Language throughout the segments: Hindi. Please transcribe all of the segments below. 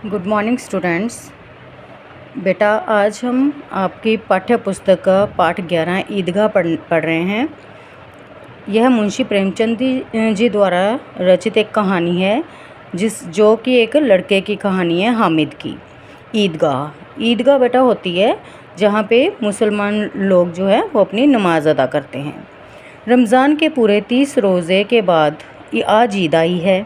Good morning students. बेटा आज हम आपकी पाठ्य पुस्तक का पाठ 11 ईदगाह पढ़ रहे हैं। यह मुंशी प्रेमचंद जी द्वारा रचित एक कहानी है जो कि एक लड़के की कहानी है, हामिद की। ईदगाह बेटा होती है जहाँ पे मुसलमान लोग जो है वो अपनी नमाज अदा करते हैं। रमज़ान के पूरे 30 रोज़े के बाद आज ईद आई है।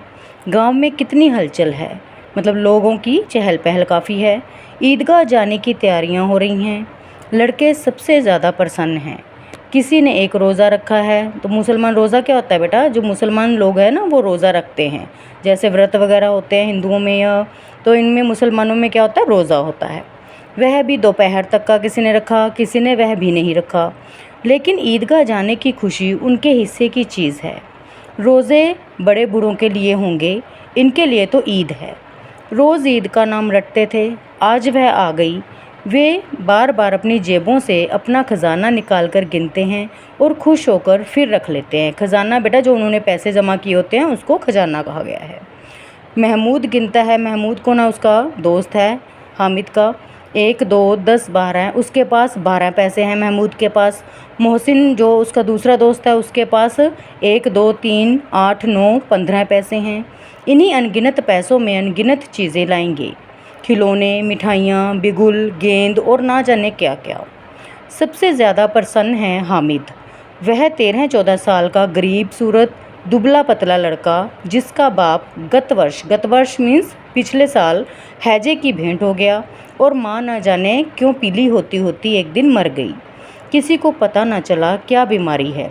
गांव में कितनी हलचल है, मतलब लोगों की चहल पहल काफ़ी है। ईदगाह जाने की तैयारियां हो रही हैं। लड़के सबसे ज़्यादा प्रसन्न हैं। किसी ने एक रोज़ा रखा है। तो मुसलमान रोज़ा क्या होता है बेटा, जो मुसलमान लोग हैं ना वो रोज़ा रखते हैं, जैसे व्रत वगैरह होते हैं हिंदुओं में, या तो इनमें मुसलमानों में क्या होता है, रोज़ा होता है। वह भी दोपहर तक का किसी ने रखा, किसी ने वह भी नहीं रखा। लेकिन ईदगाह जाने की खुशी उनके हिस्से की चीज़ है। रोज़े बड़े बूढ़ों के लिए होंगे, इनके लिए तो ईद है। रोज़ ईद का नाम रटते थे, आज वह आ गई। वे बार बार अपनी जेबों से अपना खजाना निकाल कर गिनते हैं और खुश होकर फिर रख लेते हैं। खजाना बेटा जो उन्होंने पैसे जमा किए होते हैं उसको खजाना कहा गया है। महमूद गिनता है। महमूद को ना उसका दोस्त है हामिद का। 1 2 10 12, उसके पास 12 पैसे हैं महमूद के पास। मोहसिन जो उसका दूसरा दोस्त है उसके पास 1 2 3 8 9 15 पैसे हैं। इन्हीं अनगिनत पैसों में अनगिनत चीज़ें लाएंगे, खिलौने, मिठाइयाँ, बिगुल, गेंद और ना जाने क्या क्या। सबसे ज़्यादा प्रसन्न है हामिद। वह 13-14 साल का गरीब सूरत दुबला पतला लड़का, जिसका बाप गत वर्ष मीन्स पिछले साल हैजे की भेंट हो गया और माँ न जाने क्यों पीली होती होती एक दिन मर गई। किसी को पता न चला क्या बीमारी है।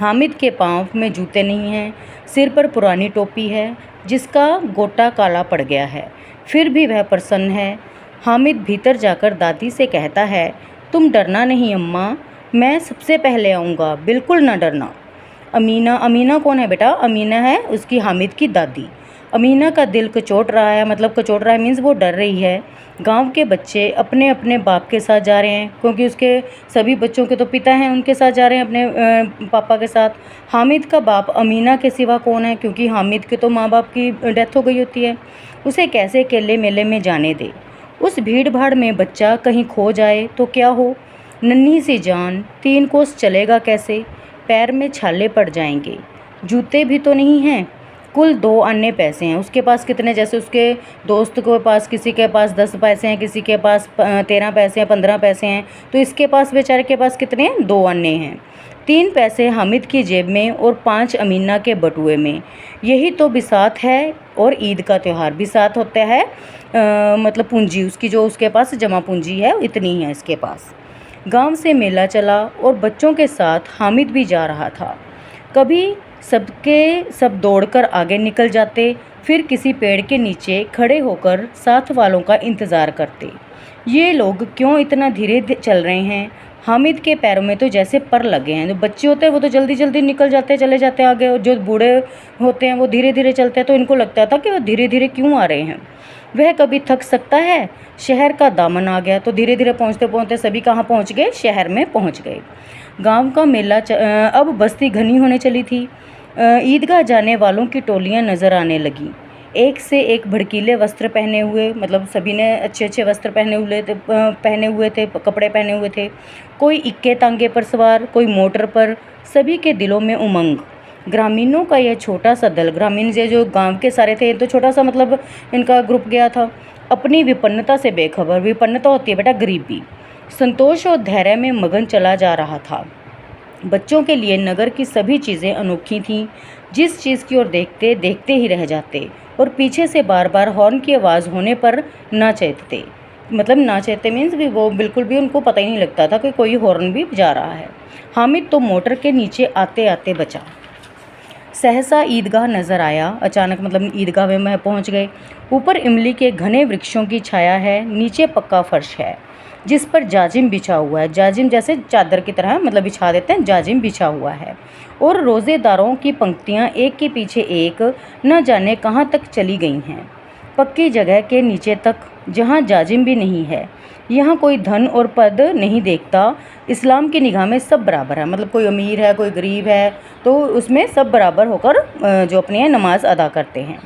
हामिद के पाँव में जूते नहीं हैं, सिर पर पुरानी टोपी है जिसका गोटा काला पड़ गया है, फिर भी वह प्रसन्न है। हामिद भीतर जाकर दादी से कहता है, तुम डरना नहीं अम्मा, मैं सबसे पहले आऊँगा, बिल्कुल ना डरना। अमीना कौन है बेटा? अमीना है उसकी हामिद की दादी। अमीना का दिल कचोट रहा है, मतलब कचोट रहा है मीन्स वो डर रही है। गांव के बच्चे अपने अपने बाप के साथ जा रहे हैं, क्योंकि उसके सभी बच्चों के तो पिता हैं, उनके साथ जा रहे हैं अपने पापा के साथ। हामिद का बाप अमीना के सिवा कौन है, क्योंकि हामिद के तो माँ बाप की डेथ हो गई होती है। उसे कैसे अकेले मेले में जाने दे? उस भीड़ भाड़ में बच्चा कहीं खो जाए तो क्या हो? नन्ही सी जान, 3 कोस चलेगा कैसे? पैर में छाले पड़ जाएंगे। जूते भी तो नहीं हैं। कुल 2 अन्य पैसे हैं उसके पास। कितने? जैसे उसके दोस्त के पास, किसी के पास 10 पैसे हैं, किसी के पास 13 पैसे हैं, 15 पैसे हैं, तो इसके पास बेचारे के पास कितने हैं? 2 अन्य हैं। 3 पैसे हामिद की जेब में और 5 अमीना के बटुए में। यही तो बिसात है। और ईद का त्यौहार बिसात होता है, मतलब पूंजी उसकी, जो उसके पास जमा पूंजी है इतनी है इसके पास। गांव से मेला चला और बच्चों के साथ हामिद भी जा रहा था। कभी सबके सब दौड़कर आगे निकल जाते, फिर किसी पेड़ के नीचे खड़े होकर साथ वालों का इंतज़ार करते। ये लोग क्यों इतना धीरे चल रहे हैं? हामिद के पैरों में तो जैसे पर लगे हैं। जो बच्चे होते हैं वो तो जल्दी जल्दी निकल जाते, चले जाते हैं आगे, और जो बूढ़े होते हैं वो धीरे धीरे चलते हैं। तो इनको लगता था कि वो धीरे धीरे क्यों आ रहे हैं। वह कभी थक सकता है? शहर का दामन आ गया तो धीरे धीरे पहुँचते पहुँचते सभी कहाँ पहुँच गए? शहर में पहुँच गए। गांव का मेला अब बस्ती घनी होने चली थी। ईदगाह जाने वालों की टोलियां नज़र आने लगी, एक से एक भड़कीले वस्त्र पहने हुए, मतलब सभी ने अच्छे अच्छे वस्त्र पहने हुए थे, कपड़े पहने हुए थे। कोई इक्के तांगे पर सवार, कोई मोटर पर। सभी के दिलों में उमंग। ग्रामीणों का यह छोटा सा दल, ग्रामीण जो गांव के सारे थे, तो छोटा सा मतलब इनका ग्रुप गया था, अपनी विपन्नता से बेखबर। विपन्नता होती है बेटा गरीबी। संतोष और धैर्य में मगन चला जा रहा था। बच्चों के लिए नगर की सभी चीज़ें अनोखी थीं। जिस चीज़ की ओर देखते देखते ही रह जाते, और पीछे से बार बार हॉर्न की आवाज़ होने पर ना चेतते। मतलब ना चेतते मीन्स भी वो बिल्कुल भी उनको पता ही नहीं लगता था कि कोई हॉर्न भी बजा रहा है। हामिद तो मोटर के नीचे आते आते बचा। सहसा ईदगाह नज़र आया अचानक, मतलब ईदगाह में वह पहुँच गए। ऊपर इमली के घने वृक्षों की छाया है, नीचे पक्का फर्श है जिस पर जाजिम बिछा हुआ है। जाजिम जैसे चादर की तरह, मतलब बिछा देते हैं, जाजिम बिछा हुआ है। और रोज़ेदारों की पंक्तियां एक के पीछे एक न जाने कहाँ तक चली गई हैं, पक्की जगह के नीचे तक, जहाँ जाजिम भी नहीं है। यहाँ कोई धन और पद नहीं देखता। इस्लाम की निगाह में सब बराबर है, मतलब कोई अमीर है कोई गरीब है, तो उसमें सब बराबर होकर जो अपनी नमाज अदा करते हैं।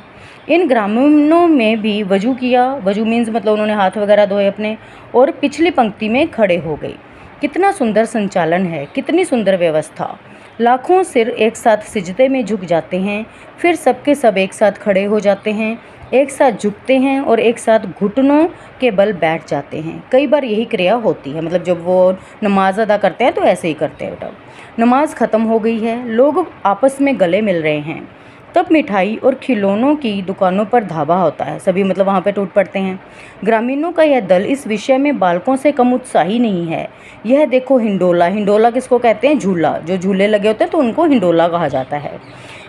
इन ग्रामीणों में भी वजू किया, वजू मीन्स मतलब उन्होंने हाथ वगैरह धोए अपने, और पिछली पंक्ति में खड़े हो गए। कितना सुंदर संचालन है, कितनी सुंदर व्यवस्था। लाखों सिर एक साथ सिजदे में झुक जाते हैं, फिर सबके सब एक साथ खड़े हो जाते हैं, एक साथ झुकते हैं और एक साथ घुटनों के बल बैठ जाते हैं। कई बार यही क्रिया होती है, मतलब जब वो नमाज अदा करते हैं तो ऐसे ही करते हैं बेटा। नमाज ख़त्म हो गई है, लोग आपस में गले मिल रहे हैं। तब मिठाई और खिलौनों की दुकानों पर धावा होता है, सभी मतलब वहाँ पे टूट पड़ते हैं। ग्रामीणों का यह दल इस विषय में बालकों से कम उत्साही नहीं है। यह देखो हिंडोला, हिंडोला किसको कहते हैं? झूला, जो झूले लगे होते हैं तो उनको हिंडोला कहा जाता है।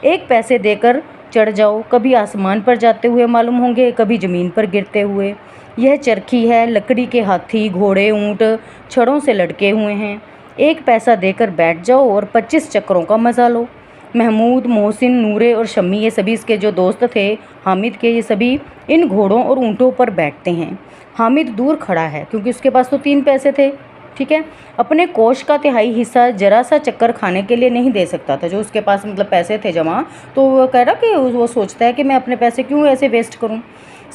एक पैसे देकर चढ़ जाओ, कभी आसमान पर जाते हुए मालूम होंगे, कभी ज़मीन पर गिरते हुए। यह चरखी है, लकड़ी के हाथी, घोड़े, ऊँट छड़ों से लटके हुए हैं। एक पैसा देकर बैठ जाओ और 25 चक्रों का मज़ा लो। महमूद, मोहसिन, नूरे और शम्मी, ये सभी इसके जो दोस्त थे हामिद के, ये सभी इन घोड़ों और ऊँटों पर बैठते हैं। हामिद दूर खड़ा है क्योंकि उसके पास तो 3 पैसे थे, ठीक है। अपने कोष का तिहाई हिस्सा जरा सा चक्कर खाने के लिए नहीं दे सकता था। जो उसके पास मतलब पैसे थे जमा, तो वो कह रहा कि वो सोचता है कि मैं अपने पैसे क्यों ऐसे वेस्ट करूं।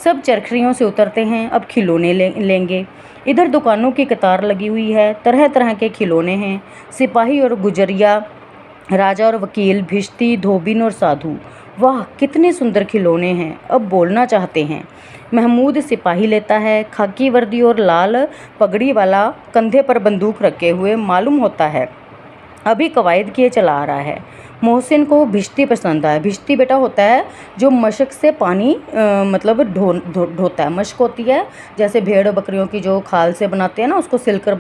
सब चरखियों से उतरते हैं, अब खिलौने लेंगे। इधर दुकानों की कतार लगी हुई है, तरह तरह के खिलौने हैं। सिपाही और गुजरिया, राजा और वकील, भिश्ती, धोबिन और साधु, वाह कितने सुंदर खिलौने हैं। अब बोलना चाहते हैं। महमूद सिपाही लेता है, खाकी वर्दी और लाल पगड़ी वाला, कंधे पर बंदूक रखे हुए मालूम होता है अभी कवायद किए चला आ रहा है। मोहसिन को भिश्ती पसंद आया। भिश्ती बेटा होता है जो मशक से पानी मतलब ढोता है। मशक होती है जैसे भेड़ बकरियों की जो खाल से बनाते हैं ना, उसको सिलकर